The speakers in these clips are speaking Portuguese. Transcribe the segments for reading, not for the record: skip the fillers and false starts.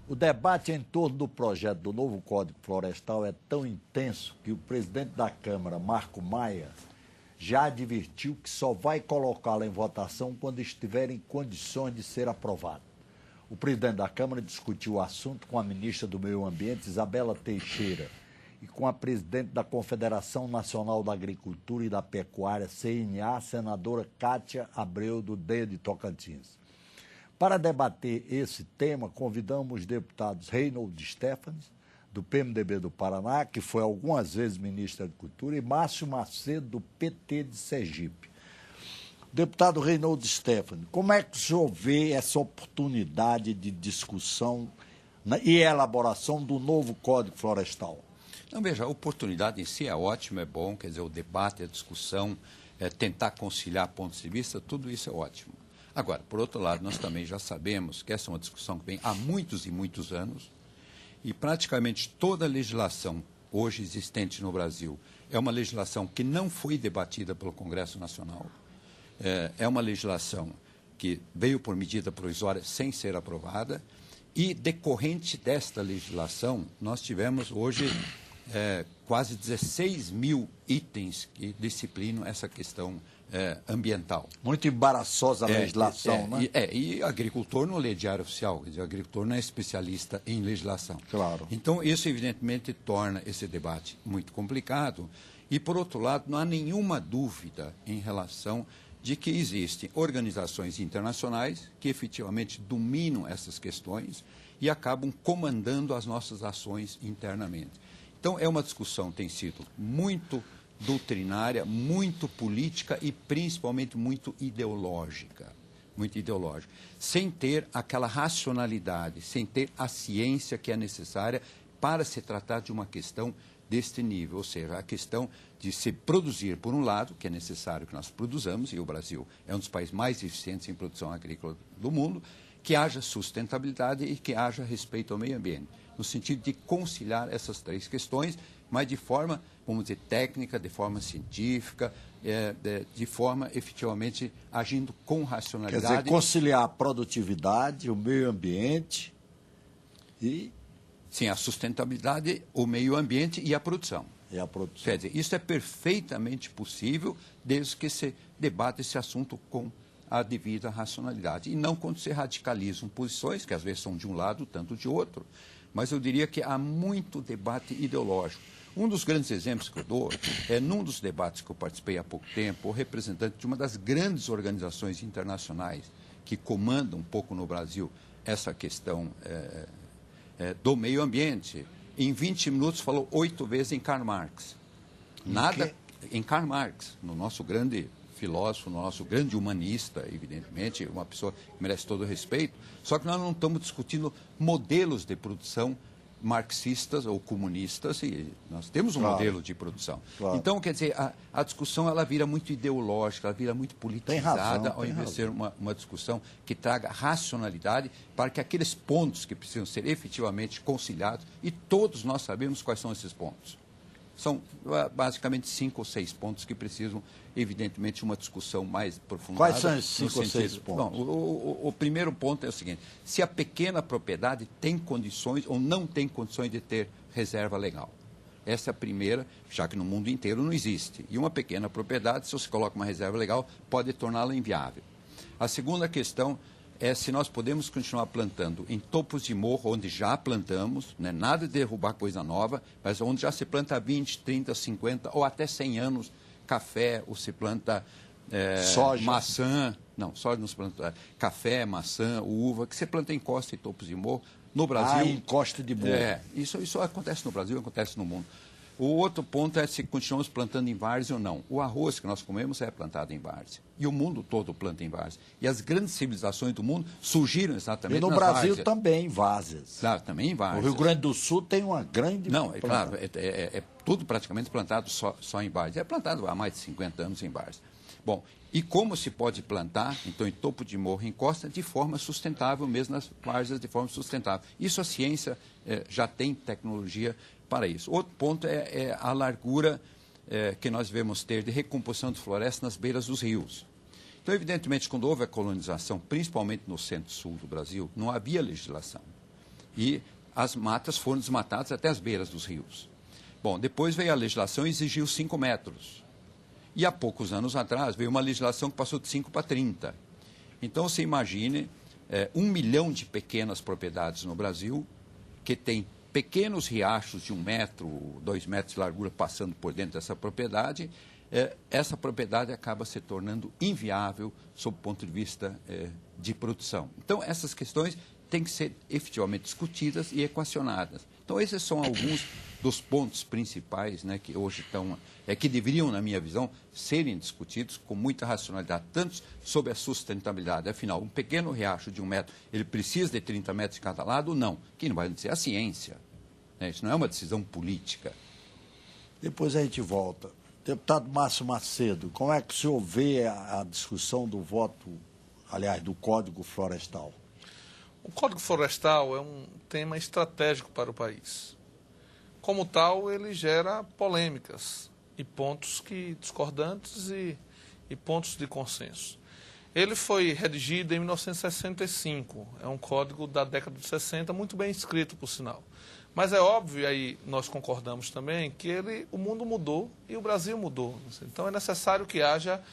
O debate em torno do projeto do novo Código Florestal é tão intenso que o presidente da Câmara, Marco Maia, já advertiu que só vai colocá-lo em votação quando estiver em condições de ser aprovado. O presidente da Câmara discutiu o assunto com a ministra do Meio Ambiente, Isabela Teixeira, e com a presidente da Confederação Nacional da Agricultura e da Pecuária, CNA, senadora Cátia Abreu, do DEA de Tocantins. Para debater esse tema, convidamos os deputados Reinhold Stefanes, do PMDB do Paraná, que foi algumas vezes ministro da Agricultura, e Márcio Macedo, do PT de Sergipe. Deputado Reinhold Stefanes, como é que o senhor vê essa oportunidade de discussão e elaboração do novo Código Florestal? Não, veja, a oportunidade em si é ótima, é bom, quer dizer, o debate, a discussão, tentar conciliar pontos de vista, tudo isso é ótimo. Agora, por outro lado, nós também já sabemos que essa é uma discussão que vem há muitos e muitos anos e praticamente toda a legislação hoje existente no Brasil é uma legislação que não foi debatida pelo Congresso Nacional. É uma legislação que veio por medida provisória sem ser aprovada e, decorrente desta legislação, nós tivemos hoje quase 16 mil itens que disciplinam essa questão ambiental. Muito embaraçosa a legislação, né? E agricultor não lê diário oficial, quer dizer, o agricultor não é especialista em legislação. Claro. Então, isso evidentemente torna esse debate muito complicado e, por outro lado, não há nenhuma dúvida em relação de que existem organizações internacionais que efetivamente dominam essas questões e acabam comandando as nossas ações internamente. Então, é uma discussão que tem sido muito doutrinária, muito política e principalmente muito ideológica, sem ter aquela racionalidade, sem ter a ciência que é necessária para se tratar de uma questão deste nível, ou seja, a questão de se produzir, por um lado, que é necessário que nós produzamos, e o Brasil é um dos países mais eficientes em produção agrícola do mundo, que haja sustentabilidade e que haja respeito ao meio ambiente, no sentido de conciliar essas três questões, mas de forma, vamos dizer, técnica, de forma científica, de forma efetivamente agindo com racionalidade. Quer dizer, conciliar a produtividade, o meio ambiente e... Sim, a sustentabilidade, o meio ambiente e a produção. E a produção. Quer dizer, isso é perfeitamente possível desde que se debate esse assunto com a devida racionalidade. E não quando se radicalizam posições, que às vezes são de um lado, tanto de outro. Mas eu diria que há muito debate ideológico. Um dos grandes exemplos que eu dou é, num dos debates que eu participei há pouco tempo, o representante de uma das grandes organizações internacionais que comandam um pouco no Brasil essa questão do meio ambiente, em 20 minutos falou 8 vezes em Karl Marx. Nada em Karl Marx, no nosso grande filósofo, no nosso grande humanista, evidentemente, uma pessoa que merece todo o respeito, só que nós não estamos discutindo modelos de produção marxistas ou comunistas, e nós temos um modelo de produção. Claro. Então, quer dizer, a discussão ela vira muito ideológica, ela vira muito politizada, ao invés de ser uma discussão que traga racionalidade para que aqueles pontos que precisam ser efetivamente conciliados, e todos nós sabemos quais são esses pontos. São basicamente 5 ou 6 pontos que precisam, evidentemente, uma discussão mais aprofundada. Quais são esses 5 ou 6 pontos? Bom, o primeiro ponto é o seguinte: se a pequena propriedade tem condições ou não tem condições de ter reserva legal. Essa é a primeira, já que no mundo inteiro não existe. E uma pequena propriedade, se você coloca uma reserva legal, pode torná-la inviável. A segunda questão é se nós podemos continuar plantando em topos de morro, onde já plantamos, não é nada de derrubar coisa nova, mas onde já se planta há 20, 30, 50 ou até 100 anos café, ou se planta soja. Maçã, não, soja não se planta, café, maçã, uva, que se planta em costa e topos de morro. No Brasil... em costa de morro. Isso acontece no Brasil, acontece no mundo. O outro ponto é se continuamos plantando em várzea ou não. O arroz que nós comemos é plantado em várzea. E o mundo todo planta em várzea. E as grandes civilizações do mundo surgiram exatamente nas várzeas. E no Brasil também em várzeas. Claro, também em várzeas. O Rio Grande do Sul tem uma grande... Não, é claro, é tudo praticamente plantado só em várzea. É plantado há mais de 50 anos em várzea. Bom, e como se pode plantar, então, em topo de morro, em costa, de forma sustentável, mesmo nas várzeas de forma sustentável. Isso a ciência já tem tecnologia para isso. Outro ponto é a largura que nós devemos ter de recomposição de florestas nas beiras dos rios. Então, evidentemente, quando houve a colonização, principalmente no centro-sul do Brasil, não havia legislação. E as matas foram desmatadas até as beiras dos rios. Bom, depois veio a legislação e exigiu 5 metros. E há poucos anos atrás veio uma legislação que passou de 5 para 30. Então, você imagine 1 milhão de pequenas propriedades no Brasil que tem pequenos riachos de 1 metro, 2 metros de largura passando por dentro dessa propriedade. Essa propriedade acaba se tornando inviável sob o ponto de vista de produção. Então, essas questões têm que ser efetivamente discutidas e equacionadas. Então, esses são alguns dos pontos principais, né, que hoje estão, que deveriam, na minha visão, serem discutidos com muita racionalidade, tanto sobre a sustentabilidade. Afinal, um pequeno riacho de 1 metro, ele precisa de 30 metros de cada lado? Não. Quem não vai dizer? A ciência. Né? Isso não é uma decisão política. Depois a gente volta. Deputado Márcio Macedo, como é que o senhor vê a discussão do voto, aliás, do Código Florestal? O Código Florestal é um tema estratégico para o país. Como tal, ele gera polêmicas e pontos discordantes e pontos de consenso. Ele foi redigido em 1965, é um código da década de 60, muito bem escrito, por sinal. Mas é óbvio, e aí nós concordamos também, que o mundo mudou e o Brasil mudou. Então é necessário que haja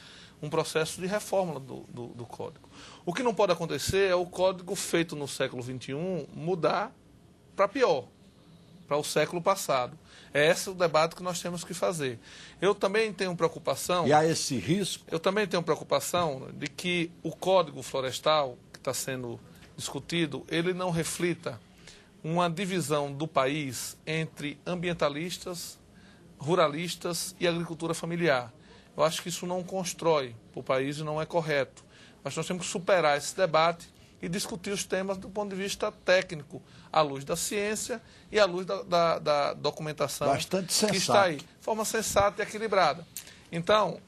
um processo de reforma do código. O que não pode acontecer é o código feito no século XXI mudar para pior, para o século passado. É esse o debate que nós temos que fazer. Eu também tenho preocupação... E há esse risco? Eu também tenho preocupação de que o Código Florestal, que está sendo discutido, ele não reflita uma divisão do país entre ambientalistas, ruralistas e agricultura familiar. Eu acho que isso não constrói para o país e não é correto. Mas nós temos que superar esse debate e discutir os temas do ponto de vista técnico, à luz da ciência e à luz da documentação que está aí. De forma sensata e equilibrada. Então,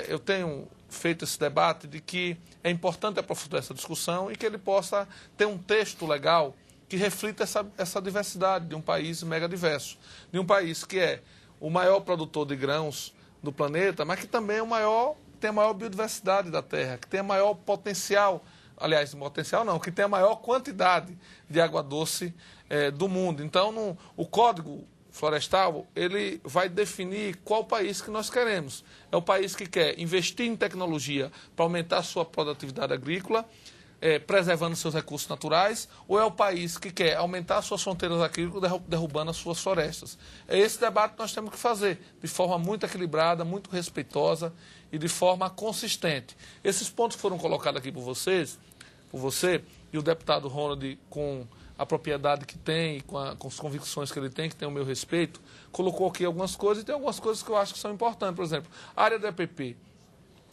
eu tenho feito esse debate de que é importante aprofundar essa discussão e que ele possa ter um texto legal que reflita essa diversidade de um país mega diverso. De um país que é o maior produtor de grãos do planeta, mas que também é tem a maior biodiversidade da Terra, que tem a maior potencial, aliás, potencial não, que tem a maior quantidade de água doce do mundo. Então, o Código Florestal, ele vai definir qual país que nós queremos. É o país que quer investir em tecnologia para aumentar a sua produtividade agrícola, preservando seus recursos naturais, ou é o país que quer aumentar suas fronteiras agrícolas, derrubando as suas florestas? É esse debate que nós temos que fazer, de forma muito equilibrada, muito respeitosa e de forma consistente. Esses pontos foram colocados aqui por você e o deputado Ronald, com a propriedade que tem, com as convicções que ele tem, que tem o meu respeito, colocou aqui algumas coisas, e tem algumas coisas que eu acho que são importantes. Por exemplo, a área do EPP.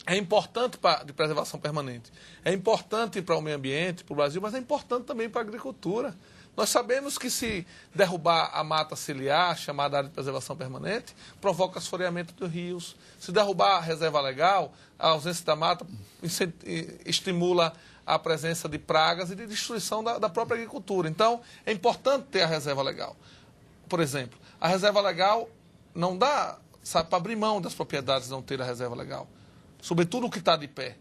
É importante de preservação permanente, é importante para o meio ambiente, para o Brasil, mas é importante também para a agricultura. Nós sabemos que se derrubar a mata ciliar, chamada área de preservação permanente, provoca assoreamento dos rios. Se derrubar a reserva legal, a ausência da mata estimula a presença de pragas e de destruição da própria agricultura. Então, é importante ter a reserva legal. Por exemplo, a reserva legal não dá, sabe, para abrir mão das propriedades não ter a reserva legal. Sobretudo o que está de pé.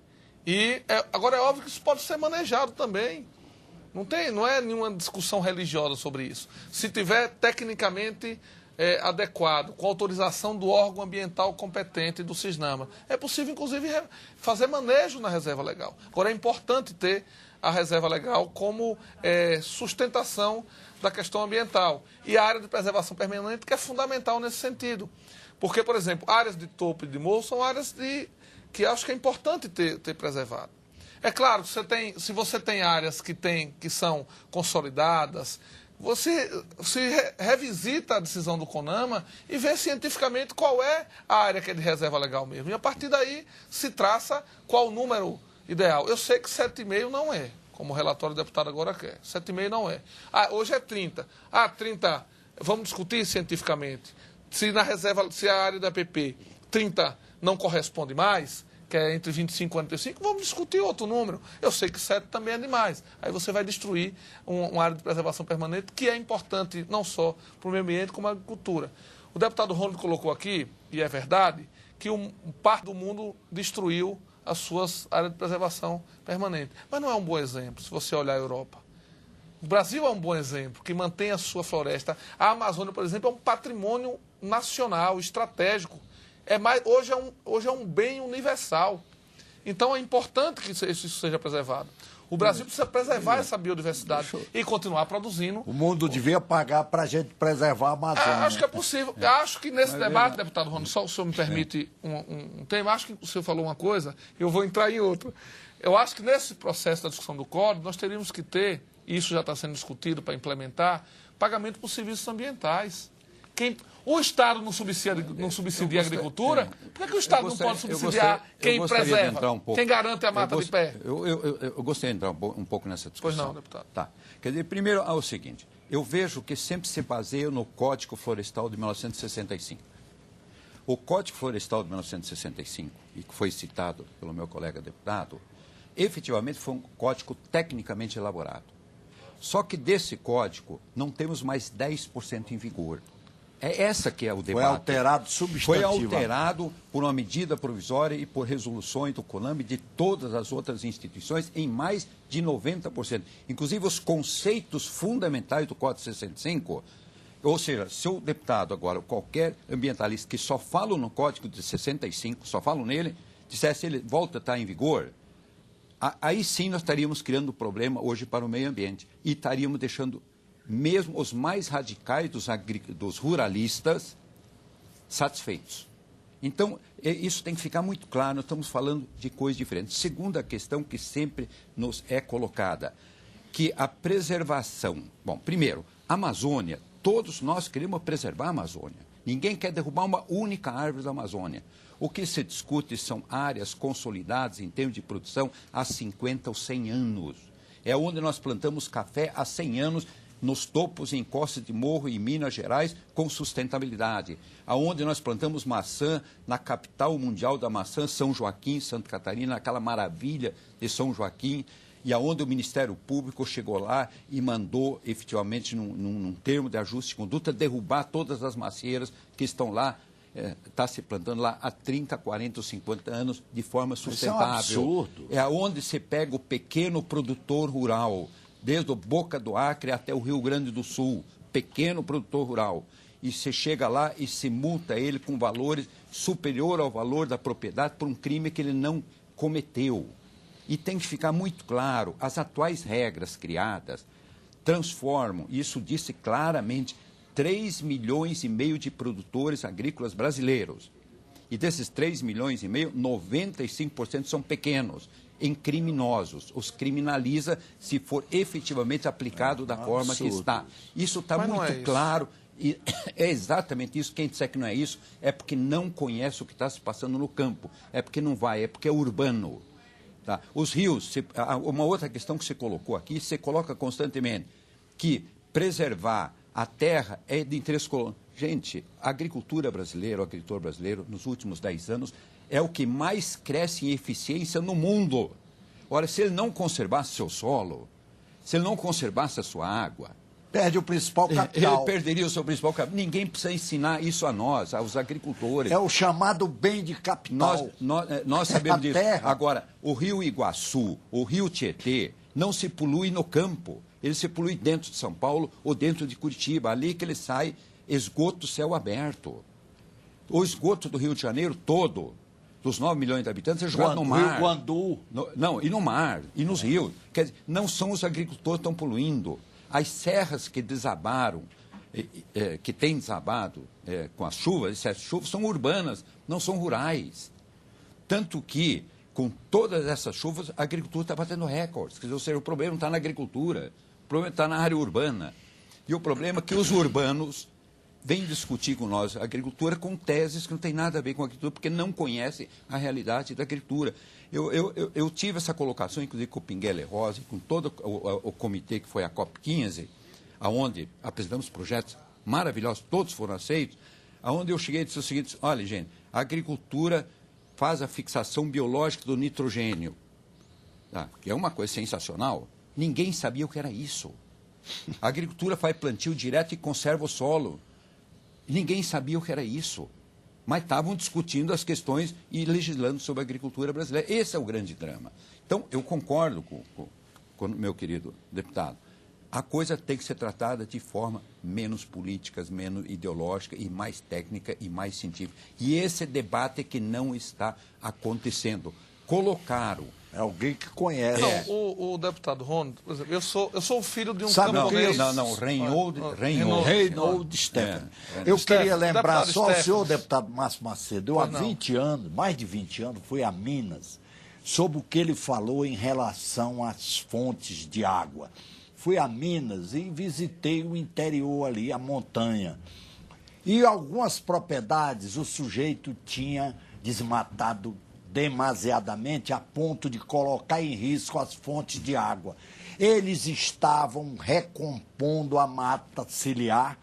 Agora é óbvio que isso pode ser manejado também. Não é nenhuma discussão religiosa sobre isso. Se tiver tecnicamente adequado, com autorização do órgão ambiental competente do CISNAMA, é possível, inclusive, fazer manejo na reserva legal. Agora é importante ter a reserva legal como sustentação da questão ambiental. E a área de preservação permanente que é fundamental nesse sentido. Porque, por exemplo, áreas de topo e de morro são áreas que acho que é importante ter preservado. É claro, se você tem áreas que são consolidadas, você revisita a decisão do CONAMA e vê cientificamente qual é a área que é de reserva legal mesmo. E a partir daí se traça qual o número ideal. Eu sei que 7,5 não é, como o relatório do deputado agora quer. 7,5 não é. Hoje é 30. 30, vamos discutir cientificamente. Se a área da PP 30 não corresponde mais, que é entre 25 e 45, vamos discutir outro número. Eu sei que 7 também é demais. Aí você vai destruir uma área de preservação permanente que é importante não só para o meio ambiente, como a agricultura. O deputado Ronald colocou aqui, e é verdade, que parte do mundo destruiu as suas áreas de preservação permanente. Mas não é um bom exemplo, se você olhar a Europa. O Brasil é um bom exemplo, que mantém a sua floresta. A Amazônia, por exemplo, é um patrimônio nacional, estratégico. Hoje é um bem universal. Então é importante que isso seja preservado. O Brasil precisa preservar essa biodiversidade e continuar produzindo. O mundo devia pagar para a gente preservar a Amazônia. Acho que é possível. Acho que nesse debate, deputado Rony, só o senhor me permite um tema, acho que o senhor falou uma coisa, eu vou entrar em outra. Eu acho que nesse processo da discussão do Código, nós teríamos que ter, e isso já está sendo discutido para implementar, pagamento por serviços ambientais. O Estado não subsidia a agricultura, por que o Estado não pode subsidiar quem preserva, quem garante a mata de pé? Eu gostaria de entrar um pouco nessa discussão. Pois não, deputado. Tá. Quer dizer, primeiro é o seguinte, eu vejo que sempre se baseia no Código Florestal de 1965. O Código Florestal de 1965, e que foi citado pelo meu colega deputado, efetivamente foi um código tecnicamente elaborado. Só que desse código não temos mais 10% em vigor. É essa que é o debate. Foi alterado substantivamente. Foi alterado por uma medida provisória e por resoluções do CONAME e de todas as outras instituições em mais de 90%. Inclusive os conceitos fundamentais do Código 65, ou seja, se o deputado agora, qualquer ambientalista que só fala no Código de 65, só fala nele, dissesse ele volta a estar em vigor, aí sim nós estaríamos criando problema hoje para o meio ambiente e estaríamos deixando mesmo os mais radicais dos ruralistas satisfeitos. Então, isso tem que ficar muito claro, nós estamos falando de coisas diferentes. Segunda questão que sempre nos é colocada, que a preservação... Bom, primeiro, a Amazônia, todos nós queremos preservar a Amazônia. Ninguém quer derrubar uma única árvore da Amazônia. O que se discute são áreas consolidadas em termos de produção há 50 ou 100 anos. É onde nós plantamos café há 100 anos, nos topos e encostas de morro em Minas Gerais, com sustentabilidade. Aonde nós plantamos maçã, na capital mundial da maçã, São Joaquim, Santa Catarina, aquela maravilha de São Joaquim, e aonde o Ministério Público chegou lá e mandou, efetivamente, num termo de ajuste de conduta, derrubar todas as macieiras que estão lá, está se plantando lá há 30, 40, 50 anos de forma sustentável. Isso é um absurdo. É aonde se pega o pequeno produtor rural, desde o Boca do Acre até o Rio Grande do Sul, pequeno produtor rural. E você chega lá e se multa ele com valores superior ao valor da propriedade por um crime que ele não cometeu. E tem que ficar muito claro, as atuais regras criadas transformam, isso disse claramente, 3,5 milhões de produtores agrícolas brasileiros. E desses 3,5 milhões, 95% são pequenos, em criminosos. Os criminaliza se for efetivamente aplicado da forma que está. Isso está muito claro. E é exatamente isso. Quem disser que não é isso é porque não conhece o que está se passando no campo. É porque não vai, é porque é urbano. Tá? Os rios, uma outra questão que você colocou aqui, você coloca constantemente que preservar a terra é de interesse colonial. Gente, a agricultura brasileira, o agricultor brasileiro, nos últimos 10 anos, é o que mais cresce em eficiência no mundo. Ora, se ele não conservasse seu solo, se ele não conservasse a sua água... Perde o principal capital. Ele perderia o seu principal capital. Ninguém precisa ensinar isso a nós, aos agricultores. É o chamado bem de capital. Nós sabemos disso. Terra. Agora, o rio Iguaçu, o rio Tietê, não se polui no campo. Ele se polui dentro de São Paulo ou dentro de Curitiba. Ali que ele sai esgoto céu aberto. O esgoto do Rio de Janeiro todo, dos 9 milhões de habitantes, é jogado no mar. Guandu. Não, e no mar, e nos rios. Quer dizer, não são os agricultores que estão poluindo. As serras que desabaram, que têm desabado com as chuvas, essas chuvas são urbanas, não são rurais. Tanto que, com todas essas chuvas, a agricultura está batendo recordes. Quer dizer, ou seja, o problema não está na agricultura, o problema está na área urbana. E o problema é que os urbanos vêm discutir com nós a agricultura com teses que não têm nada a ver com a agricultura, porque não conhecem a realidade da agricultura. Eu tive essa colocação, inclusive com o Pinguela e Rosa, com todo o comitê que foi a COP15, onde apresentamos projetos maravilhosos, todos foram aceitos, onde eu cheguei e disse o seguinte: olha, gente, a agricultura faz a fixação biológica do nitrogênio, tá? Que é uma coisa sensacional. Ninguém sabia o que era isso. A agricultura faz plantio direto e conserva o solo. Ninguém sabia o que era isso. Mas estavam discutindo as questões e legislando sobre a agricultura brasileira. Esse é o grande drama. Então, eu concordo com o meu querido deputado. A coisa tem que ser tratada de forma menos política, menos ideológica e mais técnica e mais científica. E esse debate que não está acontecendo. Colocaram. É alguém que conhece. Não, o deputado Rony, por exemplo, eu sou o filho de um camponês... Reinhold Stephan. Eu queria lembrar só ao senhor, deputado Márcio Macedo, eu há 20 anos, mais de 20 anos, fui a Minas, sobre o que ele falou em relação às fontes de água. Fui a Minas e visitei o interior ali, a montanha. E algumas propriedades o sujeito tinha desmatado demasiadamente a ponto de colocar em risco as fontes de água. Eles estavam recompondo a mata ciliar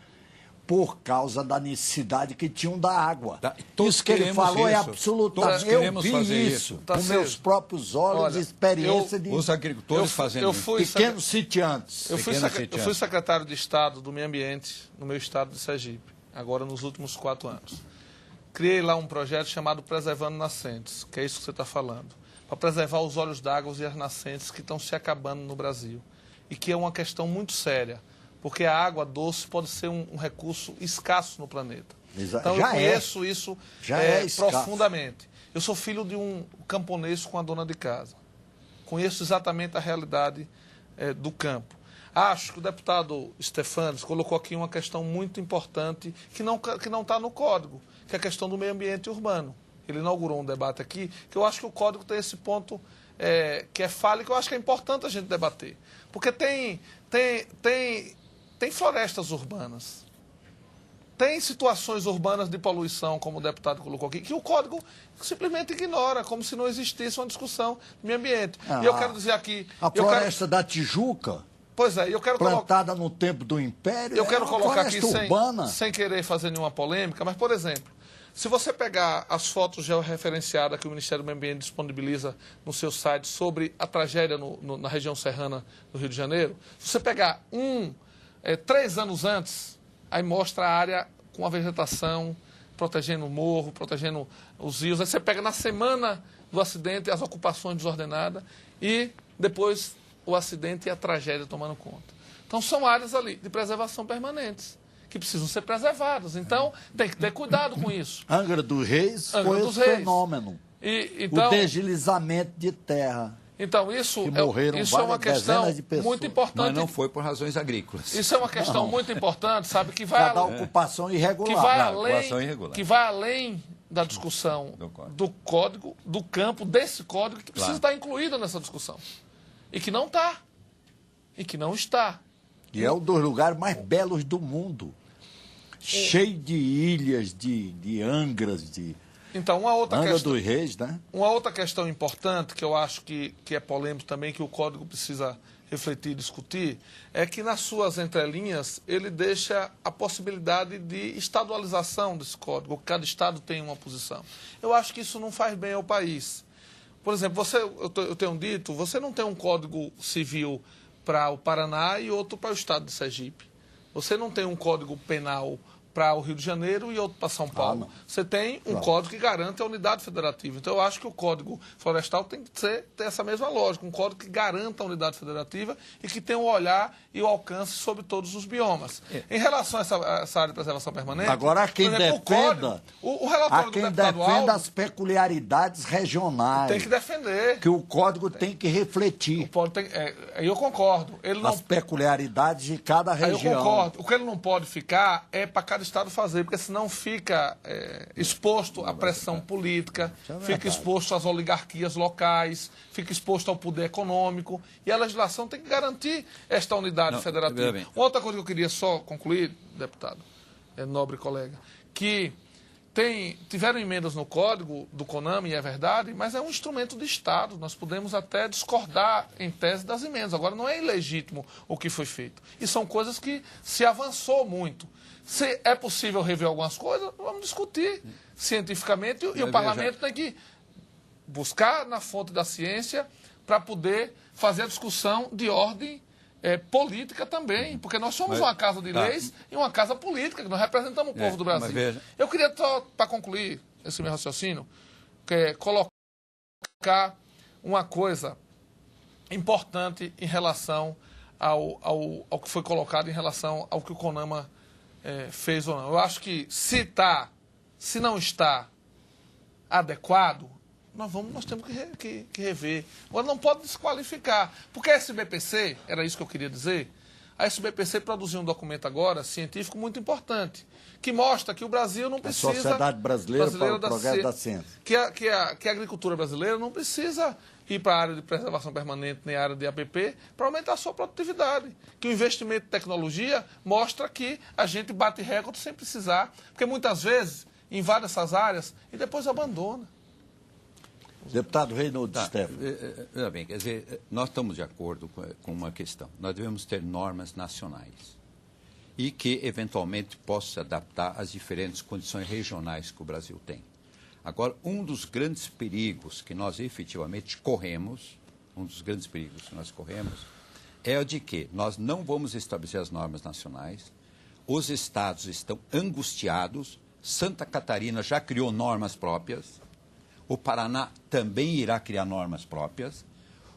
por causa da necessidade que tinham da água. Isso que ele falou é absolutamente... Eu vi isso com meus próprios olhos, experiência de... Os agricultores fazendo isso. Pequenos sitiantes. Eu fui secretário de Estado do Meio Ambiente no meu estado de Sergipe, agora nos últimos 4 anos. Criei lá um projeto chamado Preservando Nascentes, que é isso que você está falando, para preservar os olhos d'água e as nascentes que estão se acabando no Brasil. E que é uma questão muito séria, porque a água doce pode ser um recurso escasso no planeta. Então eu conheço isso profundamente. Eu sou filho de um camponês com a dona de casa. Conheço exatamente a realidade do campo. Acho que o deputado Stefanes colocou aqui uma questão muito importante que não está no Código, que é a questão do meio ambiente urbano. Ele inaugurou um debate aqui, que eu acho que o Código tem esse ponto que é falho e que eu acho que é importante a gente debater. Porque tem florestas urbanas, tem situações urbanas de poluição, como o deputado colocou aqui, que o Código simplesmente ignora, como se não existisse uma discussão de meio ambiente. E eu quero dizer aqui... A floresta da Tijuca... Pois é, eu quero plantada no tempo do Império, eu quero colocar aqui urbana. sem querer fazer nenhuma polêmica, mas, por exemplo, se você pegar as fotos georreferenciadas que o Ministério do Meio Ambiente disponibiliza no seu site sobre a tragédia na região serrana do Rio de Janeiro, se você pegar 3 anos antes, aí mostra a área com a vegetação, protegendo o morro, protegendo os rios. Aí você pega na semana do acidente as ocupações desordenadas e depois o acidente e a tragédia tomando conta. Então, são áreas ali de preservação permanentes, que precisam ser preservadas. Então, tem que ter cuidado com isso. Angra dos Reis foi esse fenômeno. Então, o deslizamento de terra. Então, isso é uma questão muito importante. Mas não foi por razões agrícolas. Isso é uma questão muito importante, sabe, que vai da ocupação irregular. Que vai além da discussão do código, do campo, desse código, que precisa estar incluído nessa discussão. E que não está. E que não está. E é um dos lugares mais belos do mundo. Cheio de ilhas, de angras, de... Então, uma outra Angra questão... dos Reis, né? Uma outra questão importante, que eu acho que é polêmico também, que o Código precisa refletir e discutir, é que nas suas entrelinhas ele deixa a possibilidade de estadualização desse Código, que cada Estado tem uma posição. Eu acho que isso não faz bem ao país. Por exemplo, eu tenho dito, você não tem um Código Civil para o Paraná e outro para o Estado de Sergipe. Você não tem um Código Penal para o Rio de Janeiro e outro para São Paulo. Você tem um código que garante a unidade federativa. Então, eu acho que o Código Florestal tem que ter essa mesma lógica, um código que garanta a unidade federativa e que tenha o olhar e o alcance sobre todos os biomas. Em relação a essa área de preservação permanente... Agora, há quem defenda, o relatório do deputado Aldo, as peculiaridades regionais. Tem que defender. Que o código tem que refletir. Eu concordo. As peculiaridades de cada região. Eu concordo. O que ele não pode ficar é para cada Estado fazer, porque senão fica exposto à pressão política, fica exposto às oligarquias locais, fica exposto ao poder econômico, e a legislação tem que garantir esta unidade federativa. Uma outra coisa que eu queria só concluir, deputado, nobre colega, que tiveram emendas no código do CONAMA, e é verdade, mas é um instrumento de Estado. Nós podemos até discordar em tese das emendas. Agora, não é ilegítimo o que foi feito. E são coisas que se avançou muito. Se é possível rever algumas coisas, vamos discutir cientificamente. E o parlamento tem que buscar na fonte da ciência para poder fazer a discussão de ordem política também, porque nós somos uma casa de leis e uma casa política, que nós representamos o povo do Brasil. Eu queria só, para concluir esse meu raciocínio, colocar uma coisa importante em relação ao que foi colocado em relação ao que o CONAMA fez ou não. Eu acho que se não está adequado, nós temos que rever. Agora, não pode desqualificar, porque a SBPC, era isso que eu queria dizer, a SBPC produziu um documento agora, científico, muito importante, que mostra que o Brasil não precisa... A Sociedade Brasileira para o Progresso da Ciência. Que a agricultura brasileira não precisa ir para a área de preservação permanente, nem a área de APP, para aumentar a sua produtividade. Que o investimento em tecnologia mostra que a gente bate recorde sem precisar, porque muitas vezes invade essas áreas e depois abandona. Deputado Reinaldo Stefano. Veja bem, quer dizer, nós estamos de acordo com uma questão. Nós devemos ter normas nacionais e que, eventualmente, possam se adaptar às diferentes condições regionais que o Brasil tem. Agora, um dos grandes perigos que nós efetivamente corremos, é o de que nós não vamos estabelecer as normas nacionais, os estados estão angustiados, Santa Catarina já criou normas próprias, o Paraná também irá criar normas próprias,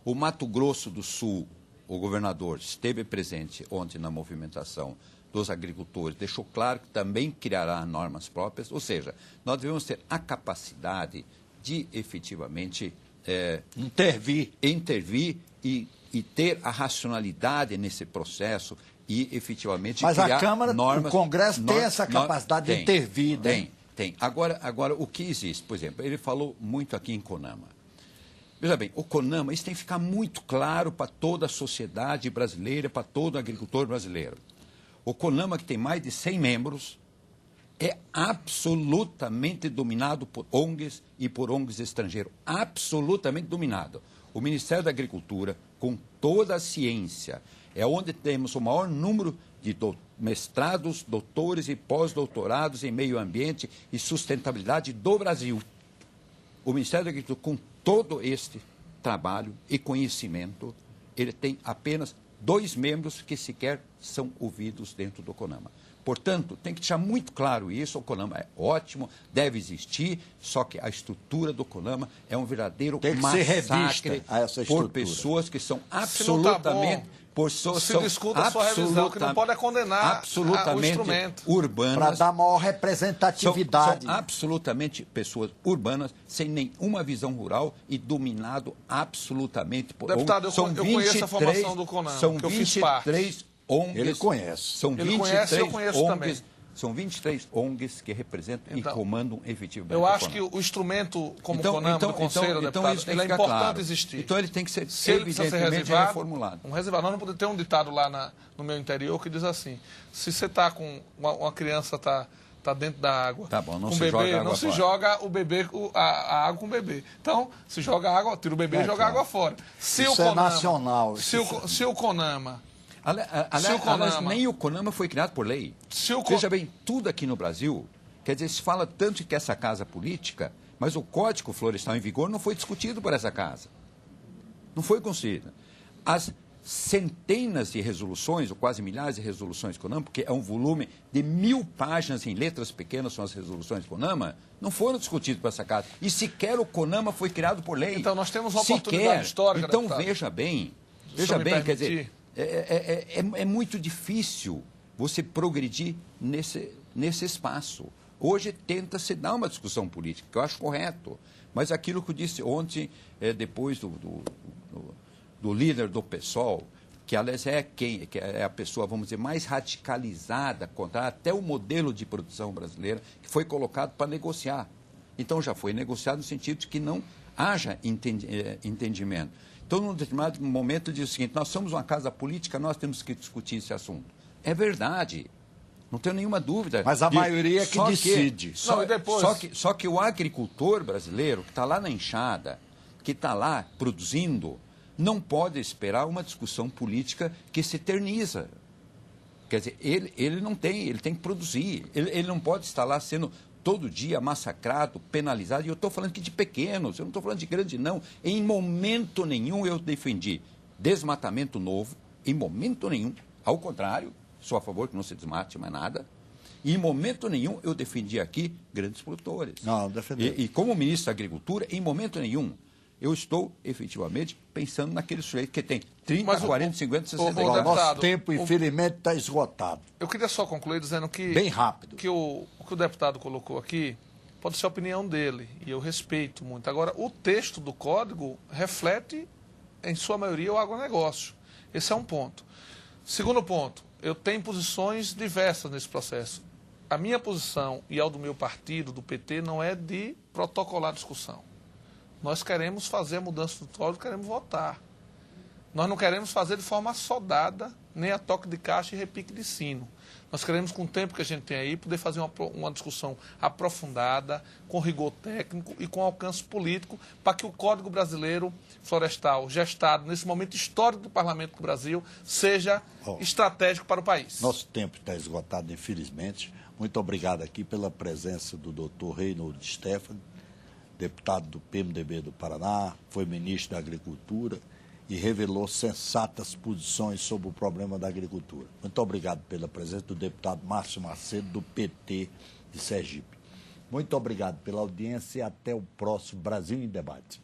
o Mato Grosso do Sul, o governador esteve presente ontem na movimentação dos agricultores, deixou claro que também criará normas próprias, ou seja, nós devemos ter a capacidade de efetivamente intervir e ter a racionalidade nesse processo e efetivamente criar normas. Mas a Câmara, normas, o Congresso tem essa capacidade de intervir, né? Tem. Agora, o que existe? Por exemplo, ele falou muito aqui em CONAMA. Veja bem, o CONAMA, isso tem que ficar muito claro para toda a sociedade brasileira, para todo agricultor brasileiro. O CONAMA, que tem mais de 100 membros, é absolutamente dominado por ONGs e por ONGs estrangeiros. Absolutamente dominado. O Ministério da Agricultura, com toda a ciência, é onde temos o maior número de mestrados, doutores e pós-doutorados em meio ambiente e sustentabilidade do Brasil. O Ministério da Agricultura, com todo este trabalho e conhecimento, ele tem apenas 2 membros que sequer são ouvidos dentro do CONAMA. Portanto, tem que deixar muito claro isso, o CONAMA é ótimo, deve existir, só que a estrutura do CONAMA é um verdadeiro massacre por pessoas que são absolutamente... Se discuta a sua revisão, que não pode condenar o instrumento. Urbanas. Para dar maior representatividade. São absolutamente pessoas urbanas, sem nenhuma visão rural e dominado absolutamente por... Deputado, eu conheço a formação do CONAMA, são que eu fiz parte. 23 ONGs. Ele conhece. São 23 conhece, eu conheço ONGs, também. São 23 ONGs que representam e comandam efetivamente. Eu acho que o instrumento como o CONAMA, do Conselho, deputado, ele é importante existir. Então ele tem que ser evidentemente reformulado. Nós não podemos ter um ditado lá no meu interior que diz assim: se você está com uma criança tá dentro da água, tá bom, não com se bebê, joga água não fora. Se joga o bebê, a água com o bebê. Então, se joga água, tira o bebê e joga água fora. Se isso o CONAMA, é nacional. Se o CONAMA... Aliás, nem o CONAMA foi criado por lei. Veja bem, tudo aqui no Brasil, quer dizer, se fala tanto que essa casa política, mas o Código Florestal em vigor não foi discutido por essa casa. Não foi construído. As centenas de resoluções, ou quase milhares de resoluções CONAMA, porque é um volume de 1000 páginas em letras pequenas, são as resoluções CONAMA, não foram discutidas por essa casa. E sequer o CONAMA foi criado por lei. Então, nós temos uma oportunidade histórica. Então, veja bem, quer dizer... É muito difícil você progredir nesse espaço. Hoje tenta-se dar uma discussão política, que eu acho correto. Mas aquilo que eu disse ontem, depois do líder do PSOL, que aliás que é a pessoa, vamos dizer, mais radicalizada contra até o modelo de produção brasileira, que foi colocado para negociar. Então já foi negociado no sentido de que não haja entendimento. Então, num determinado momento, diz o seguinte: nós somos uma casa política, nós temos que discutir esse assunto. É verdade, não tenho nenhuma dúvida. Mas a maioria é que decide. Só que o agricultor brasileiro, que está lá na enxada, que está lá produzindo, não pode esperar uma discussão política que se eterniza. Quer dizer, ele não tem, ele tem que produzir. Ele não pode estar lá sendo... todo dia massacrado, penalizado, e eu estou falando aqui de pequenos, eu não estou falando de grande, não. Em momento nenhum eu defendi desmatamento novo, em momento nenhum, ao contrário, sou a favor que não se desmate mais nada, e em momento nenhum eu defendi aqui grandes produtores. Não, defendi. E como ministro da Agricultura, em momento nenhum. Eu estou, efetivamente, pensando naquele sujeito que tem 30, Mas 40, 50, 60 O anos. nosso tempo, infelizmente, está esgotado. Eu queria só concluir dizendo que... Bem rápido. Que o que o deputado colocou aqui pode ser a opinião dele, e eu respeito muito. Agora, o texto do código reflete, em sua maioria, o agronegócio. Esse é um ponto. Segundo ponto, eu tenho posições diversas nesse processo. A minha posição e a do meu partido, do PT, não é de protocolar a discussão. Nós queremos fazer a mudança do código, queremos votar. Nós não queremos fazer de forma assodada, nem a toque de caixa e repique de sino. Nós queremos, com o tempo que a gente tem aí, poder fazer uma discussão aprofundada, com rigor técnico e com alcance político, para que o Código Brasileiro Florestal, gestado nesse momento histórico do Parlamento do Brasil, seja estratégico para o país. Nosso tempo está esgotado, infelizmente. Muito obrigado aqui pela presença do doutor Reinhold Stephan, deputado do PMDB do Paraná, foi ministro da Agricultura e revelou sensatas posições sobre o problema da agricultura. Muito obrigado pela presença do deputado Márcio Macedo, do PT de Sergipe. Muito obrigado pela audiência e até o próximo Brasil em Debate.